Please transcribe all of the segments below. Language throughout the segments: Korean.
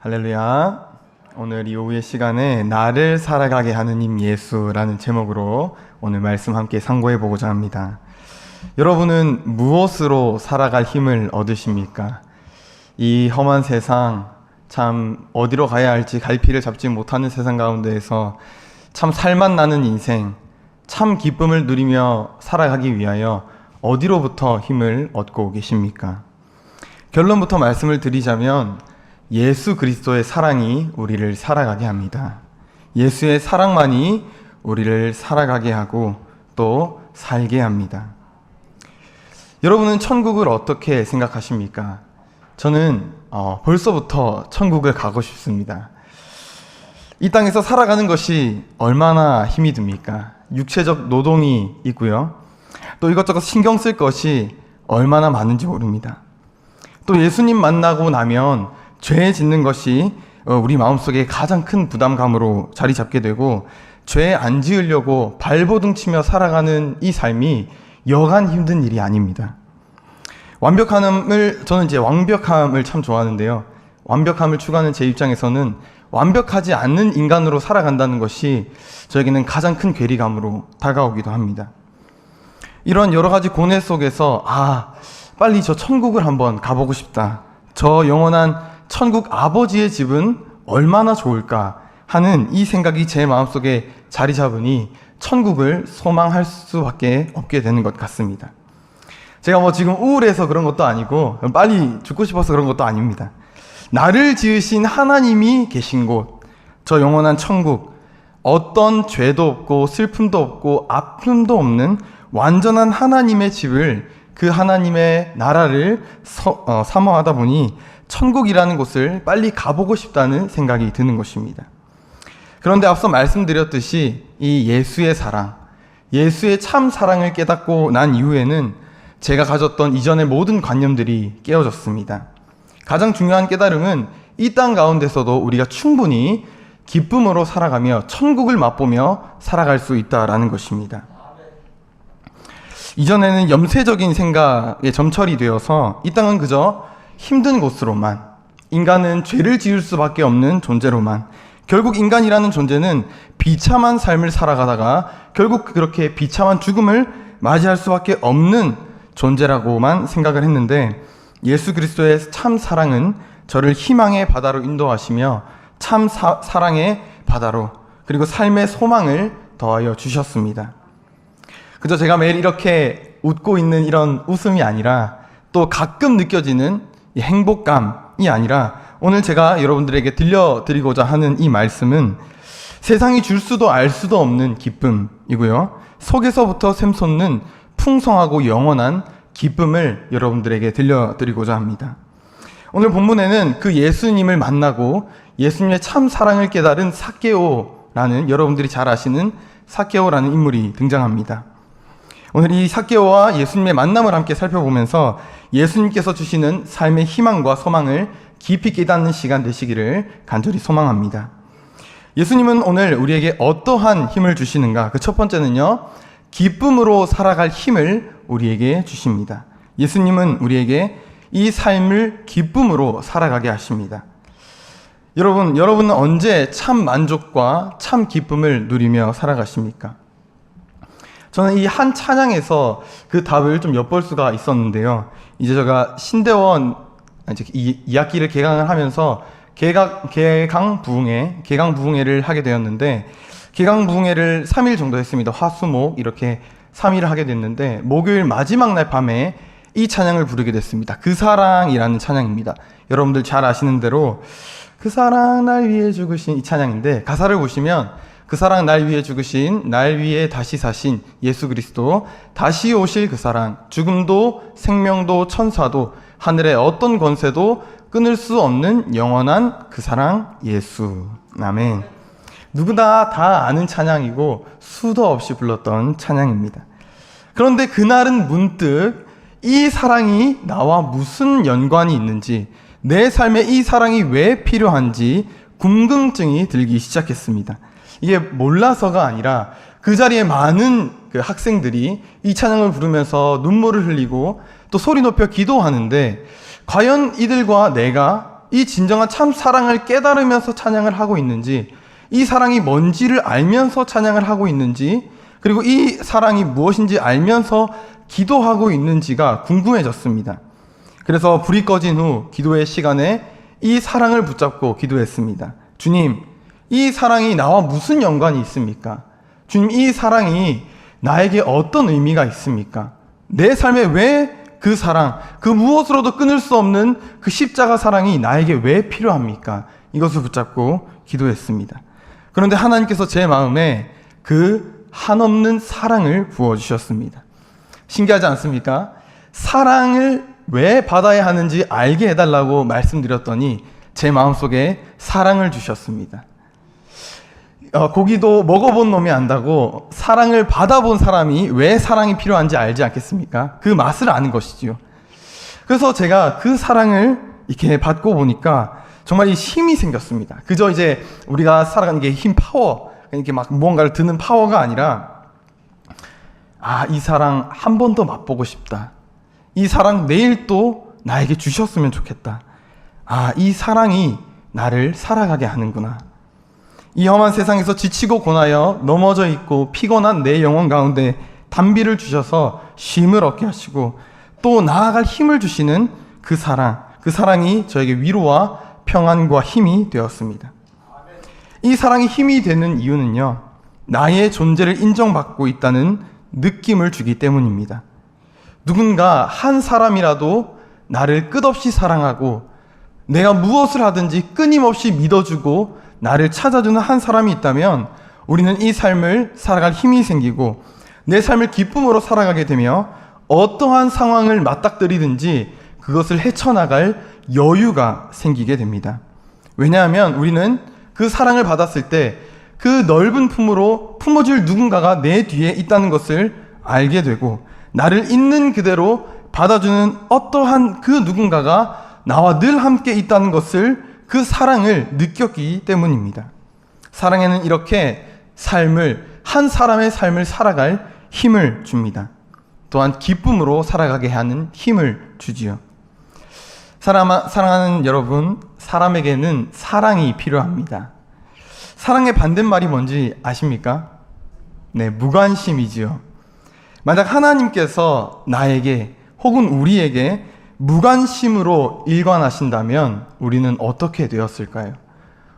할렐루야. 오늘 이 오후의 시간에 나를 살아가게 하는 임 예수라는 제목으로 오늘 말씀 함께 상고해 보고자 합니다. 여러분은 무엇으로 살아갈 힘을 얻으십니까? 이 험한 세상, 참 어디로 가야 할지 갈피를 잡지 못하는 세상 가운데에서 참 살맛 나는 인생, 참 기쁨을 누리며 살아가기 위하여 어디로부터 힘을 얻고 계십니까? 결론부터 말씀을 드리자면 예수 그리스도의 사랑이 우리를 살아가게 합니다. 예수의 사랑만이 우리를 살아가게 하고 또 살게 합니다. 여러분은 천국을 어떻게 생각하십니까? 저는 벌써부터 천국을 가고 싶습니다. 이 땅에서 살아가는 것이 얼마나 힘이 듭니까? 육체적 노동이 있고요. 또 이것저것 신경 쓸 것이 얼마나 많은지 모릅니다. 또 예수님 만나고 나면 죄 짓는 것이 우리 마음속에 가장 큰 부담감으로 자리 잡게 되고, 죄 안 지으려고 발버둥 치며 살아가는 이 삶이 여간 힘든 일이 아닙니다. 저는 이제 완벽함을 참 좋아하는데요. 완벽함을 추구하는 제 입장에서는 완벽하지 않는 인간으로 살아간다는 것이 저에게는 가장 큰 괴리감으로 다가오기도 합니다. 이런 여러 가지 고뇌 속에서 빨리 저 천국을 한번 가보고 싶다. 저 영원한 천국 아버지의 집은 얼마나 좋을까 하는 이 생각이 제 마음속에 자리 잡으니 천국을 소망할 수밖에 없게 되는 것 같습니다. 제가 지금 우울해서 그런 것도 아니고 빨리 죽고 싶어서 그런 것도 아닙니다. 나를 지으신 하나님이 계신 곳, 저 영원한 천국, 어떤 죄도 없고 슬픔도 없고 아픔도 없는 완전한 하나님의 집을, 그 하나님의 나라를 사모하다 보니 천국이라는 곳을 빨리 가보고 싶다는 생각이 드는 것입니다. 그런데 앞서 말씀드렸듯이 이 예수의 사랑, 예수의 참 사랑을 깨닫고 난 이후에는 제가 가졌던 이전의 모든 관념들이 깨어졌습니다. 가장 중요한 깨달음은 이 땅 가운데서도 우리가 충분히 기쁨으로 살아가며 천국을 맛보며 살아갈 수 있다라는 것입니다. 이전에는 염세적인 생각에 점철이 되어서 이 땅은 그저 힘든 곳으로만, 인간은 죄를 지을 수밖에 없는 존재로만, 결국 인간이라는 존재는 비참한 삶을 살아가다가 결국 그렇게 비참한 죽음을 맞이할 수밖에 없는 존재라고만 생각을 했는데, 예수 그리스도의 참 사랑은 저를 희망의 바다로 인도하시며 참 사랑의 바다로, 그리고 삶의 소망을 더하여 주셨습니다. 그저 제가 매일 이렇게 웃고 있는 이런 웃음이 아니라, 또 가끔 느껴지는 이 행복감이 아니라, 오늘 제가 여러분들에게 들려드리고자 하는 이 말씀은 세상이 줄 수도 알 수도 없는 기쁨이고요, 속에서부터 샘솟는 풍성하고 영원한 기쁨을 여러분들에게 들려드리고자 합니다. 오늘 본문에는 그 예수님을 만나고 예수님의 참 사랑을 깨달은 삭개오라는, 여러분들이 잘 아시는 삭개오라는 인물이 등장합니다. 오늘 이 삭개오와 예수님의 만남을 함께 살펴보면서 예수님께서 주시는 삶의 희망과 소망을 깊이 깨닫는 시간 되시기를 간절히 소망합니다. 예수님은 오늘 우리에게 어떠한 힘을 주시는가? 그 첫 번째는요, 기쁨으로 살아갈 힘을 우리에게 주십니다. 예수님은 우리에게 이 삶을 기쁨으로 살아가게 하십니다. 여러분은 언제 참 만족과 참 기쁨을 누리며 살아가십니까? 저는 이 한 찬양에서 그 답을 좀 엿볼 수가 있었는데요. 이제 제가 신대원 이 2학기를 개강을 하면서 개강부흥회를 하게 되었는데, 개강부흥회를 3일 정도 했습니다. 화수목 이렇게 3일을 하게 됐는데, 목요일 마지막 날 밤에 이 찬양을 부르게 됐습니다. 그 사랑이라는 찬양입니다. 여러분들 잘 아시는 대로 그 사랑 날 위해 죽으신 이 찬양인데, 가사를 보시면 그 사랑 날 위해 죽으신, 날 위해 다시 사신 예수 그리스도, 다시 오실 그 사랑, 죽음도 생명도 천사도 하늘의 어떤 권세도 끊을 수 없는 영원한 그 사랑 예수. 아멘. 누구나 다 아는 찬양이고 수도 없이 불렀던 찬양입니다. 그런데 그날은 문득 이 사랑이 나와 무슨 연관이 있는지, 내 삶에 이 사랑이 왜 필요한지 궁금증이 들기 시작했습니다. 이게 몰라서가 아니라 그 자리에 많은 그 학생들이 이 찬양을 부르면서 눈물을 흘리고 또 소리 높여 기도하는데, 과연 이들과 내가 이 진정한 참 사랑을 깨달으면서 찬양을 하고 있는지, 이 사랑이 뭔지를 알면서 찬양을 하고 있는지, 그리고 이 사랑이 무엇인지 알면서 기도하고 있는지가 궁금해졌습니다. 그래서 불이 꺼진 후 기도의 시간에 이 사랑을 붙잡고 기도했습니다. 주님, 이 사랑이 나와 무슨 연관이 있습니까? 주님, 이 사랑이 나에게 어떤 의미가 있습니까? 내 삶에 왜 그 사랑, 그 무엇으로도 끊을 수 없는 그 십자가 사랑이 나에게 왜 필요합니까? 이것을 붙잡고 기도했습니다. 그런데 하나님께서 제 마음에 그 한없는 사랑을 부어주셨습니다. 신기하지 않습니까? 사랑을 왜 받아야 하는지 알게 해달라고 말씀드렸더니 제 마음속에 사랑을 주셨습니다. 고기도 먹어본 놈이 안다고 사랑을 받아본 사람이 왜 사랑이 필요한지 알지 않겠습니까? 그 맛을 아는 것이지요. 그래서 제가 그 사랑을 이렇게 받고 보니까 정말 이 힘이 생겼습니다. 그저 이제 우리가 살아가는 게 힘, 파워, 이렇게 막 무언가를 드는 파워가 아니라, 이 사랑 한 번 더 맛보고 싶다. 이 사랑 내일 또 나에게 주셨으면 좋겠다. 이 사랑이 나를 살아가게 하는구나. 이 험한 세상에서 지치고 고나여 넘어져 있고 피곤한 내 영혼 가운데 담비를 주셔서 쉼을 얻게 하시고 또 나아갈 힘을 주시는 그 사랑이 저에게 위로와 평안과 힘이 되었습니다. 이 사랑이 힘이 되는 이유는요, 나의 존재를 인정받고 있다는 느낌을 주기 때문입니다. 누군가 한 사람이라도 나를 끝없이 사랑하고 내가 무엇을 하든지 끊임없이 믿어주고 나를 찾아주는 한 사람이 있다면 우리는 이 삶을 살아갈 힘이 생기고 내 삶을 기쁨으로 살아가게 되며 어떠한 상황을 맞닥뜨리든지 그것을 헤쳐나갈 여유가 생기게 됩니다. 왜냐하면 우리는 그 사랑을 받았을 때 그 넓은 품으로 품어줄 누군가가 내 뒤에 있다는 것을 알게 되고 나를 있는 그대로 받아주는 어떠한 그 누군가가 나와 늘 함께 있다는 것을, 그 사랑을 느꼈기 때문입니다. 사랑에는 이렇게 한 사람의 삶을 살아갈 힘을 줍니다. 또한 기쁨으로 살아가게 하는 힘을 주지요. 사랑하는 여러분, 사람에게는 사랑이 필요합니다. 사랑의 반대말이 뭔지 아십니까? 네, 무관심이지요. 만약 하나님께서 나에게 혹은 우리에게 무관심으로 일관하신다면 우리는 어떻게 되었을까요?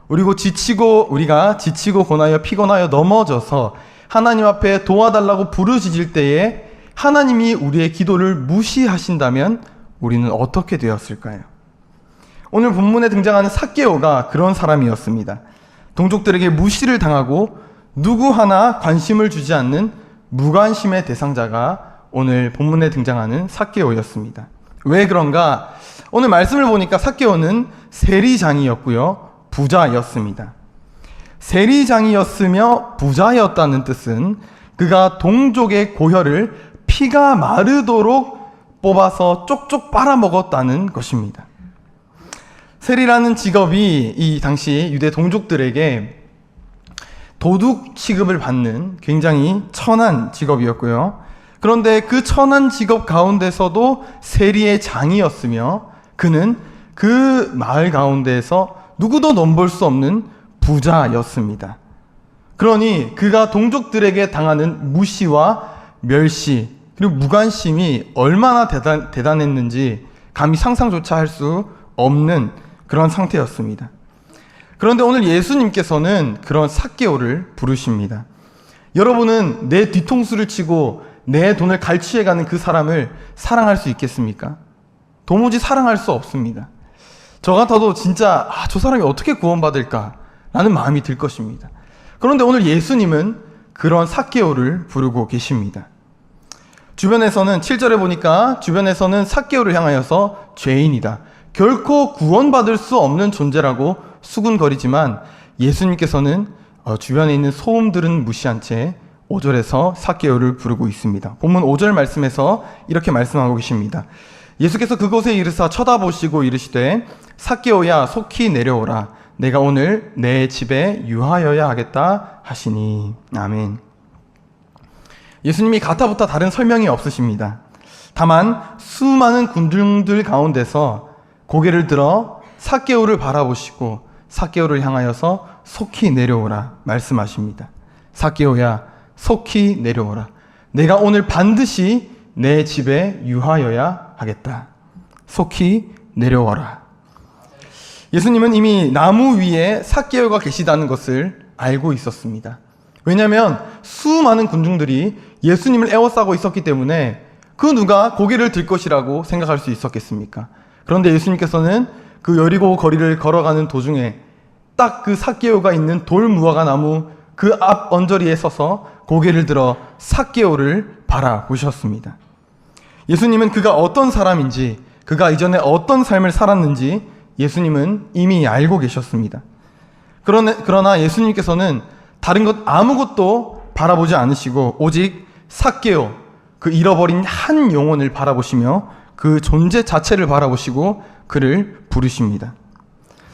우리가 지치고 고나여 피곤하여 넘어져서 하나님 앞에 도와달라고 부르짖을 때에 하나님이 우리의 기도를 무시하신다면 우리는 어떻게 되었을까요? 오늘 본문에 등장하는 삭개오가 그런 사람이었습니다. 동족들에게 무시를 당하고 누구 하나 관심을 주지 않는 무관심의 대상자가 오늘 본문에 등장하는 삭개오였습니다. 왜 그런가? 오늘 말씀을 보니까 삭개오는 세리장이었고요, 부자였습니다. 세리장이었으며 부자였다는 뜻은 그가 동족의 고혈을 피가 마르도록 뽑아서 쪽쪽 빨아먹었다는 것입니다. 세리라는 직업이 이 당시 유대 동족들에게 도둑 취급을 받는 굉장히 천한 직업이었고요. 그런데 그 천한 직업 가운데서도 세리의 장이었으며 그는 그 마을 가운데에서 누구도 넘볼 수 없는 부자였습니다. 그러니 그가 동족들에게 당하는 무시와 멸시 그리고 무관심이 얼마나 대단했는지 감히 상상조차 할 수 없는 그런 상태였습니다. 그런데 오늘 예수님께서는 그런 삭개오를 부르십니다. 여러분은 내 뒤통수를 치고 내 돈을 갈취해가는 그 사람을 사랑할 수 있겠습니까? 도무지 사랑할 수 없습니다. 저 같아도 진짜 저 사람이 어떻게 구원받을까 라는 마음이 들 것입니다. 그런데 오늘 예수님은 그런 삭개오를 부르고 계십니다. 주변에서는 7절에 보니까 주변에서는 삭개오를 향하여서 죄인이다, 결코 구원받을 수 없는 존재라고 수군거리지만 예수님께서는 주변에 있는 소음들은 무시한 채 5절에서 삭개오를 부르고 있습니다. 본문 5절 말씀에서 이렇게 말씀하고 계십니다. 예수께서 그곳에 이르사 쳐다보시고 이르시되 삭개오야 속히 내려오라, 내가 오늘 내 집에 유하여야 하겠다 하시니. 아멘. 예수님이 가타부타 다른 설명이 없으십니다. 다만 수많은 군중들 가운데서 고개를 들어 삭개오를 바라보시고 삭개오를 향하여서 속히 내려오라 말씀하십니다. 삭개오야, 속히 내려오라. 내가 오늘 반드시 내 집에 유하여야 하겠다. 속히 내려와라. 예수님은 이미 나무 위에 삭개오가 계시다는 것을 알고 있었습니다. 왜냐하면 수많은 군중들이 예수님을 에워싸고 있었기 때문에 그 누가 고개를 들 것이라고 생각할 수 있었겠습니까? 그런데 예수님께서는 그 여리고 거리를 걸어가는 도중에 딱 그 삭개오가 있는 돌무화과 나무 그 앞 언저리에 서서 고개를 들어 삭개오를 바라보셨습니다. 예수님은 그가 어떤 사람인지, 그가 이전에 어떤 삶을 살았는지 예수님은 이미 알고 계셨습니다. 그러나 예수님께서는 다른 것 아무것도 바라보지 않으시고 오직 삭개오, 그 잃어버린 한 영혼을 바라보시며 그 존재 자체를 바라보시고 그를 부르십니다.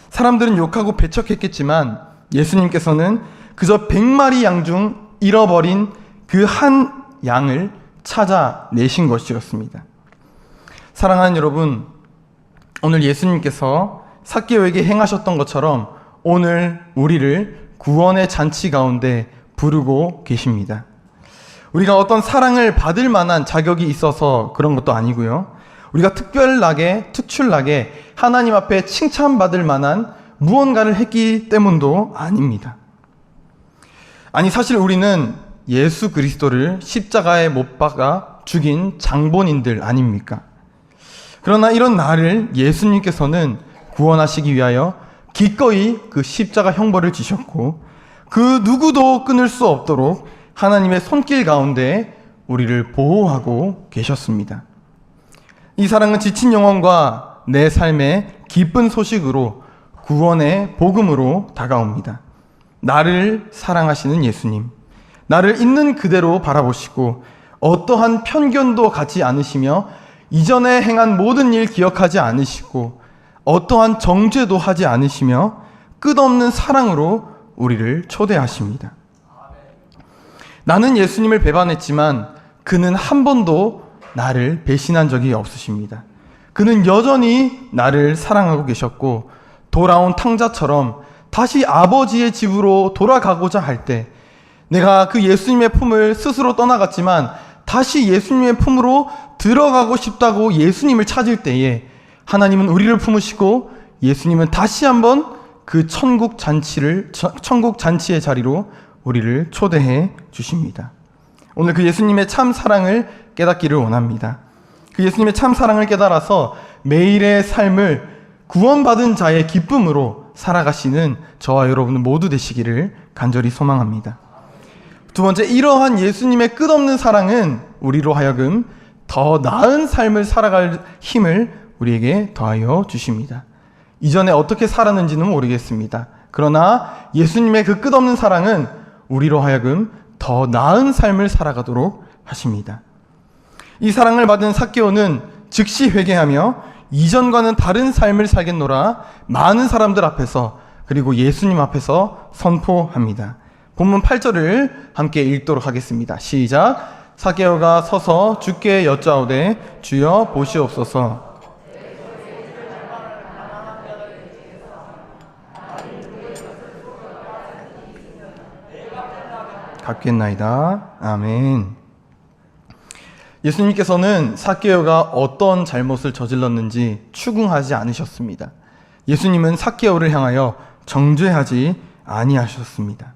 사람들은 욕하고 배척했겠지만 예수님께서는 그저 100마리 양 중 잃어버린 그 한 양을 찾아내신 것이었습니다. 사랑하는 여러분, 오늘 예수님께서 삭개오에게 행하셨던 것처럼 오늘 우리를 구원의 잔치 가운데 부르고 계십니다. 우리가 어떤 사랑을 받을 만한 자격이 있어서 그런 것도 아니고요. 우리가 특출나게 하나님 앞에 칭찬받을 만한 무언가를 했기 때문도 아닙니다. 아니, 사실 우리는 예수 그리스도를 십자가에 못 박아 죽인 장본인들 아닙니까? 그러나 이런 나를 예수님께서는 구원하시기 위하여 기꺼이 그 십자가 형벌을 지셨고 그 누구도 끊을 수 없도록 하나님의 손길 가운데 우리를 보호하고 계셨습니다. 이 사랑은 지친 영혼과 내 삶의 기쁜 소식으로 구원의 복음으로 다가옵니다. 나를 사랑하시는 예수님, 나를 있는 그대로 바라보시고 어떠한 편견도 갖지 않으시며 이전에 행한 모든 일 기억하지 않으시고 어떠한 정죄도 하지 않으시며 끝없는 사랑으로 우리를 초대하십니다. 나는 예수님을 배반했지만 그는 한 번도 나를 배신한 적이 없으십니다. 그는 여전히 나를 사랑하고 계셨고 돌아온 탕자처럼 다시 아버지의 집으로 돌아가고자 할 때 내가 그 예수님의 품을 스스로 떠나갔지만 다시 예수님의 품으로 들어가고 싶다고 예수님을 찾을 때에 하나님은 우리를 품으시고 예수님은 다시 한번 그 천국 잔치의 자리로 우리를 초대해 주십니다. 오늘 그 예수님의 참 사랑을 깨닫기를 원합니다. 그 예수님의 참 사랑을 깨달아서 매일의 삶을 구원받은 자의 기쁨으로 살아가시는 저와 여러분 모두 되시기를 간절히 소망합니다. 두 번째, 이러한 예수님의 끝없는 사랑은 우리로 하여금 더 나은 삶을 살아갈 힘을 우리에게 더하여 주십니다. 이전에 어떻게 살았는지는 모르겠습니다. 그러나 예수님의 그 끝없는 사랑은 우리로 하여금 더 나은 삶을 살아가도록 하십니다. 이 사랑을 받은 삭개오는 즉시 회개하며 이전과는 다른 삶을 살겠노라 많은 사람들 앞에서 그리고 예수님 앞에서 선포합니다. 본문 8절을 함께 읽도록 하겠습니다. 시작. 삭개오가 서서 주께 여짜오되 주여 보시옵소서. 갚겠나이다. 아멘. 예수님께서는 삭개오가 어떤 잘못을 저질렀는지 추궁하지 않으셨습니다. 예수님은 삭개오를 향하여 정죄하지 아니하셨습니다.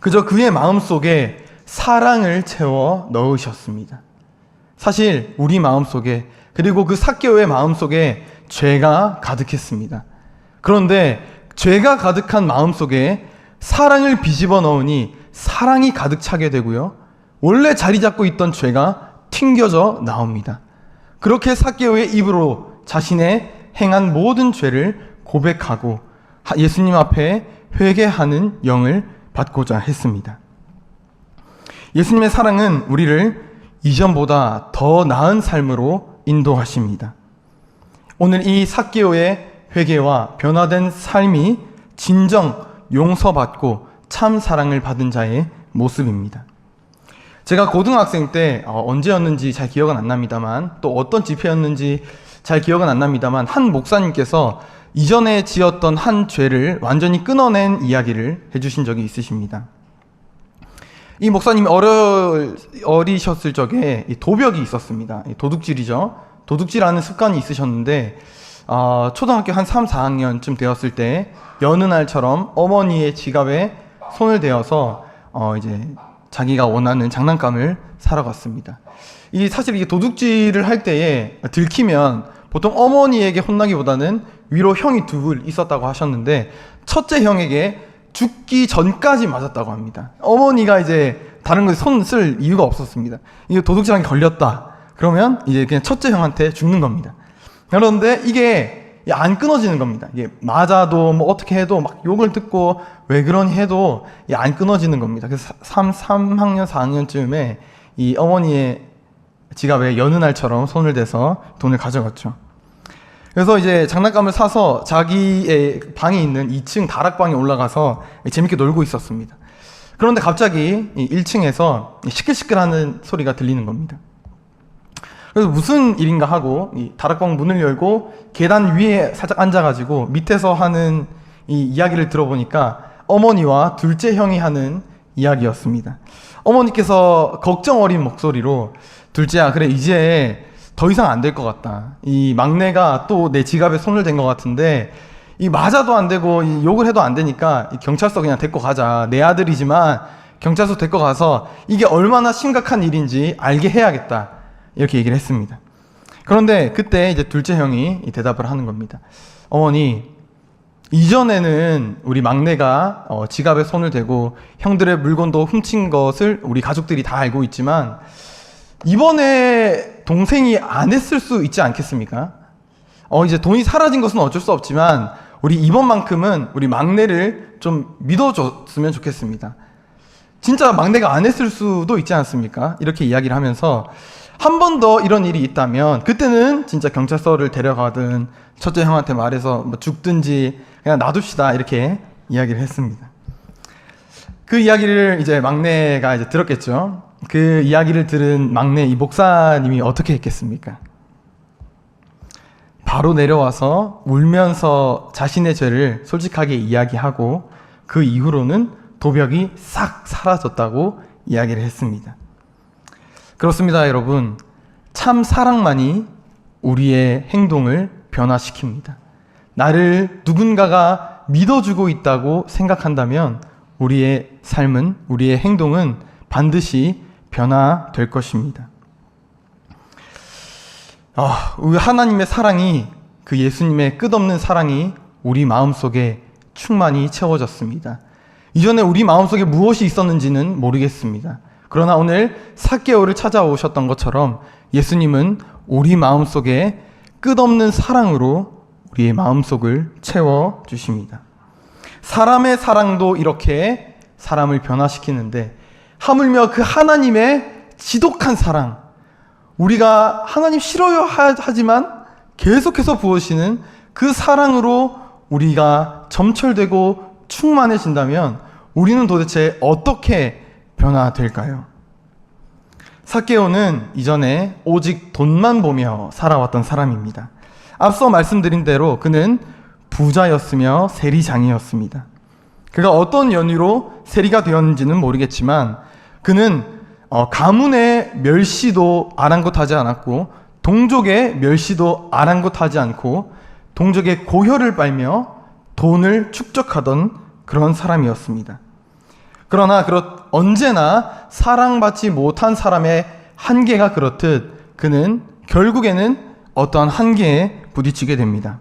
그저 그의 마음속에 사랑을 채워 넣으셨습니다. 사실 우리 마음속에 그리고 그 삭개오의 마음속에 죄가 가득했습니다. 그런데 죄가 가득한 마음속에 사랑을 비집어 넣으니 사랑이 가득 차게 되고요. 원래 자리 잡고 있던 죄가 튕겨져 나옵니다. 그렇게 삭개오의 입으로 자신의 행한 모든 죄를 고백하고 예수님 앞에 회개하는 영을 받고자 했습니다. 예수님의 사랑은 우리를 이전보다 더 나은 삶으로 인도하십니다. 오늘 이 삭개오의 회개와 변화된 삶이 진정 용서받고 참 사랑을 받은 자의 모습입니다. 제가 고등학생 때 언제였는지 잘 기억은 안 납니다만 또 어떤 집회였는지 잘 기억은 안 납니다만 한 목사님께서 이전에 지었던 한 죄를 완전히 끊어낸 이야기를 해주신 적이 있으십니다. 이 목사님이 어리셨을 적에 도벽이 있었습니다. 도둑질이죠. 도둑질하는 습관이 있으셨는데 초등학교 한 3, 4학년쯤 되었을 때 여느 날처럼 어머니의 지갑에 손을 대어서 이제 자기가 원하는 장난감을 사러 갔습니다. 사실 이게 도둑질을 할 때에 들키면 보통 어머니에게 혼나기보다는 위로 형이 둘 있었다고 하셨는데 첫째 형에게 죽기 전까지 맞았다고 합니다. 어머니가 이제 다른 것에 손 쓸 이유가 없었습니다. 이게 도둑질한 게 걸렸다. 그러면 이제 그냥 첫째 형한테 죽는 겁니다. 그런데 이게 안 끊어지는 겁니다. 이게 맞아도 뭐 어떻게 해도 막 욕을 듣고 왜 그러니 해도 안 끊어지는 겁니다. 그래서 3학년, 4학년쯤에 이 어머니의 지갑에 여느 날처럼 손을 대서 돈을 가져갔죠. 그래서 이제 장난감을 사서 자기의 방에 있는 2층 다락방에 올라가서 재밌게 놀고 있었습니다. 그런데 갑자기 1층에서 시끌시끌하는 소리가 들리는 겁니다. 그래서 무슨 일인가 하고 이 다락방 문을 열고 계단 위에 살짝 앉아가지고 밑에서 하는 이 이야기를 들어보니까 어머니와 둘째 형이 하는 이야기였습니다. 어머니께서 걱정 어린 목소리로 둘째야, 그래 이제 더 이상 안 될 것 같다. 이 막내가 또 내 지갑에 손을 댄 것 같은데 이 맞아도 안 되고 이 욕을 해도 안 되니까 이 경찰서 그냥 데리고 가자. 내 아들이지만 경찰서 데리고 가서 이게 얼마나 심각한 일인지 알게 해야겠다. 이렇게 얘기를 했습니다. 그런데 그때 이제 둘째 형이 대답을 하는 겁니다. 어머니, 이전에는 우리 막내가 지갑에 손을 대고 형들의 물건도 훔친 것을 우리 가족들이 다 알고 있지만 이번에 동생이 안 했을 수 있지 않겠습니까? 이제 돈이 사라진 것은 어쩔 수 없지만 우리 이번만큼은 우리 막내를 좀 믿어줬으면 좋겠습니다. 진짜 막내가 안 했을 수도 있지 않습니까? 이렇게 이야기를 하면서 한 번 더 이런 일이 있다면 그때는 진짜 경찰서를 데려가든 첫째 형한테 말해서 뭐 죽든지 그냥 놔둡시다 이렇게 이야기를 했습니다. 그 이야기를 이제 막내가 이제 들었겠죠. 그 이야기를 들은 막내 이 목사님이 어떻게 했겠습니까? 바로 내려와서 울면서 자신의 죄를 솔직하게 이야기하고 그 이후로는 도벽이 싹 사라졌다고 이야기를 했습니다. 그렇습니다, 여러분. 참 사랑만이 우리의 행동을 변화시킵니다. 나를 누군가가 믿어주고 있다고 생각한다면 우리의 삶은, 우리의 행동은 반드시 변화될 것입니다. 우리 하나님의 사랑이, 그 예수님의 끝없는 사랑이 우리 마음속에 충만히 채워졌습니다. 이전에 우리 마음속에 무엇이 있었는지는 모르겠습니다. 그러나 오늘 삭개오를 찾아오셨던 것처럼 예수님은 우리 마음속에 끝없는 사랑으로 우리의 마음속을 채워주십니다. 사람의 사랑도 이렇게 사람을 변화시키는데 하물며 그 하나님의 지독한 사랑, 우리가 하나님 싫어요 하지만 계속해서 부으시는 그 사랑으로 우리가 점철되고 충만해진다면 우리는 도대체 어떻게 변화될까요? 삭개오는 이전에 오직 돈만 보며 살아왔던 사람입니다. 앞서 말씀드린 대로 그는 부자였으며 세리장이었습니다. 그가 어떤 연유로 세리가 되었는지는 모르겠지만 그는 가문의 멸시도 아랑곳하지 않았고 동족의 멸시도 아랑곳하지 않고 동족의 고혈을 빨며 돈을 축적하던 그런 사람이었습니다. 그러나 언제나 사랑받지 못한 사람의 한계가 그렇듯 그는 결국에는 어떠한 한계에 부딪히게 됩니다.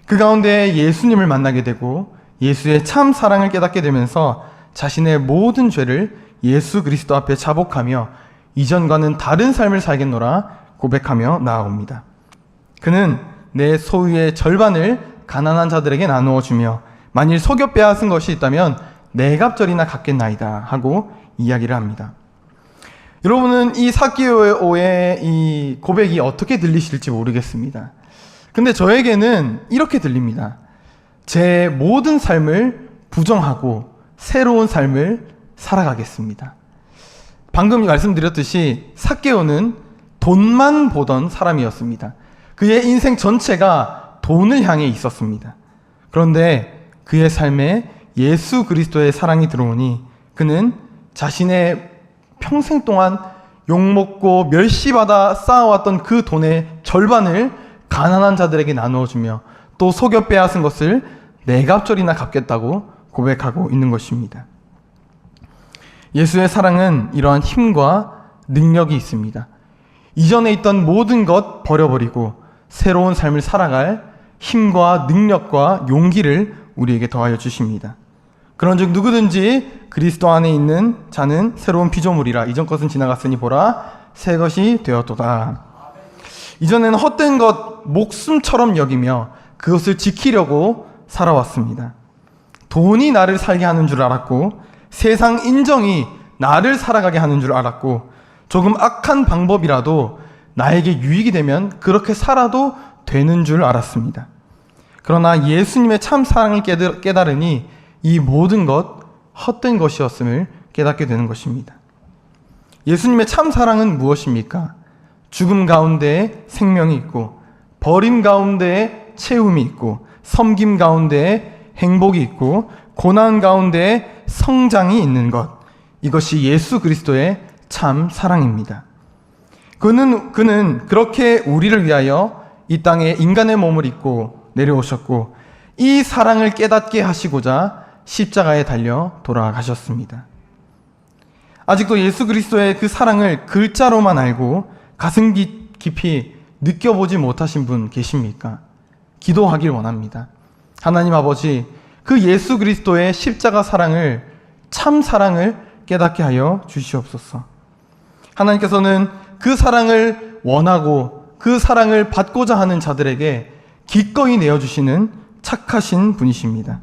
그 가운데 예수님을 만나게 되고 예수의 참 사랑을 깨닫게 되면서 자신의 모든 죄를 예수 그리스도 앞에 자복하며 이전과는 다른 삶을 살겠노라 고백하며 나아옵니다. 그는 내 소유의 절반을 가난한 자들에게 나누어 주며 만일 속여 빼앗은 것이 있다면 네 갑절이나 갚겠나이다 하고 이야기를 합니다. 여러분은 이 삭개오의 이 고백이 어떻게 들리실지 모르겠습니다. 근데 저에게는 이렇게 들립니다. 제 모든 삶을 부정하고 새로운 삶을 살아가겠습니다. 방금 말씀드렸듯이 삭개오는 돈만 보던 사람이었습니다. 그의 인생 전체가 돈을 향해 있었습니다. 그런데 그의 삶에 예수 그리스도의 사랑이 들어오니 그는 자신의 평생 동안 욕먹고 멸시받아 쌓아왔던 그 돈의 절반을 가난한 자들에게 나누어주며 또 속여 빼앗은 것을 네갑절이나 갚겠다고 고백하고 있는 것입니다. 예수의 사랑은 이러한 힘과 능력이 있습니다. 이전에 있던 모든 것 버려버리고 새로운 삶을 살아갈 힘과 능력과 용기를 우리에게 더하여 주십니다. 그런즉 누구든지 그리스도 안에 있는 자는 새로운 피조물이라. 이전 것은 지나갔으니 보라 새 것이 되었도다. 이전에는 헛된 것 목숨처럼 여기며 그것을 지키려고 살아왔습니다. 돈이 나를 살게 하는 줄 알았고 세상 인정이 나를 살아가게 하는 줄 알았고 조금 악한 방법이라도 나에게 유익이 되면 그렇게 살아도 되는 줄 알았습니다. 그러나 예수님의 참 사랑을 깨달으니 이 모든 것 헛된 것이었음을 깨닫게 되는 것입니다. 예수님의 참 사랑은 무엇입니까? 죽음 가운데에 생명이 있고 버림 가운데에 채움이 있고 섬김 가운데에 행복이 있고 고난 가운데에 성장이 있는 것. 이것이 예수 그리스도의 참 사랑입니다. 그는 그렇게 우리를 위하여 이 땅에 인간의 몸을 입고 내려오셨고 이 사랑을 깨닫게 하시고자 십자가에 달려 돌아가셨습니다. 아직도 예수 그리스도의 그 사랑을 글자로만 알고 가슴 깊이 느껴보지 못하신 분 계십니까? 기도하길 원합니다. 하나님 아버지, 그 예수 그리스도의 십자가 사랑을, 참 사랑을 깨닫게 하여 주시옵소서. 하나님께서는 그 사랑을 원하고 그 사랑을 받고자 하는 자들에게 기꺼이 내어주시는 착하신 분이십니다.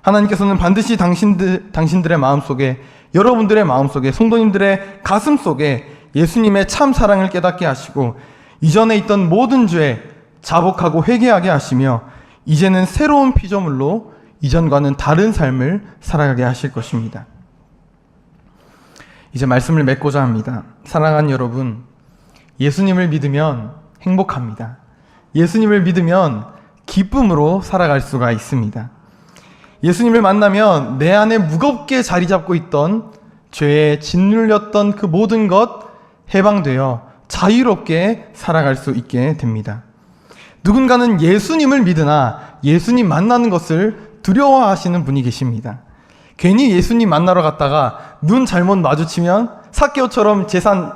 하나님께서는 반드시 당신들의 마음속에, 여러분들의 마음속에, 성도님들의 가슴속에 예수님의 참 사랑을 깨닫게 하시고 이전에 있던 모든 죄 자복하고 회개하게 하시며 이제는 새로운 피조물로 이전과는 다른 삶을 살아가게 하실 것입니다. 이제 말씀을 맺고자 합니다. 사랑하는 여러분, 예수님을 믿으면 행복합니다. 예수님을 믿으면 기쁨으로 살아갈 수가 있습니다. 예수님을 만나면 내 안에 무겁게 자리 잡고 있던 죄에 짓눌렸던 그 모든 것 해방되어 자유롭게 살아갈 수 있게 됩니다. 누군가는 예수님을 믿으나 예수님 만나는 것을 두려워하시는 분이 계십니다. 괜히 예수님 만나러 갔다가 눈 잘못 마주치면 삭개오처럼 재산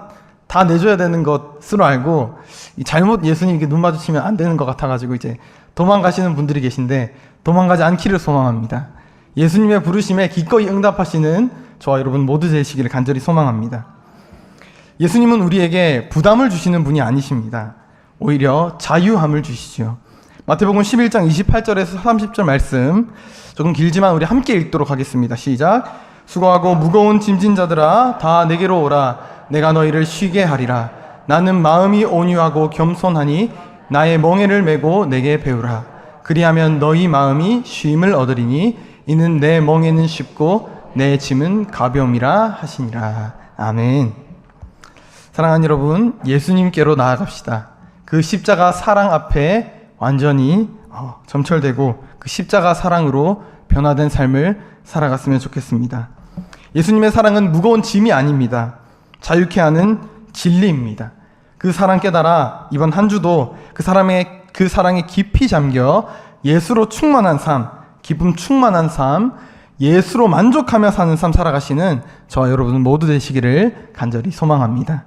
다 내줘야 되는 것으로 알고 잘못 예수님께 눈 마주치면 안 되는 것 같아가지고 이제 도망가시는 분들이 계신데 도망가지 않기를 소망합니다. 예수님의 부르심에 기꺼이 응답하시는 저와 여러분 모두 되시기를 간절히 소망합니다. 예수님은 우리에게 부담을 주시는 분이 아니십니다. 오히려 자유함을 주시죠. 마태복음 11장 28절에서 30절 말씀 조금 길지만 우리 함께 읽도록 하겠습니다. 시작. 수고하고 무거운 짐진 자들아 다 내게로 오라. 내가 너희를 쉬게 하리라. 나는 마음이 온유하고 겸손하니 나의 멍에를 메고 내게 배우라. 그리하면 너희 마음이 쉼을 얻으리니 이는 내 멍에는 쉽고 내 짐은 가벼움이라 하시니라. 아멘. 사랑하는 여러분, 예수님께로 나아갑시다. 그 십자가 사랑 앞에 완전히 점철되고 그 십자가 사랑으로 변화된 삶을 살아갔으면 좋겠습니다. 예수님의 사랑은 무거운 짐이 아닙니다. 자유케 하는 진리입니다. 그 사랑 깨달아 이번 한 주도 그 사랑에 깊이 잠겨 예수로 충만한 삶, 기쁨 충만한 삶, 예수로 만족하며 사는 삶 살아가시는 저와 여러분 모두 되시기를 간절히 소망합니다.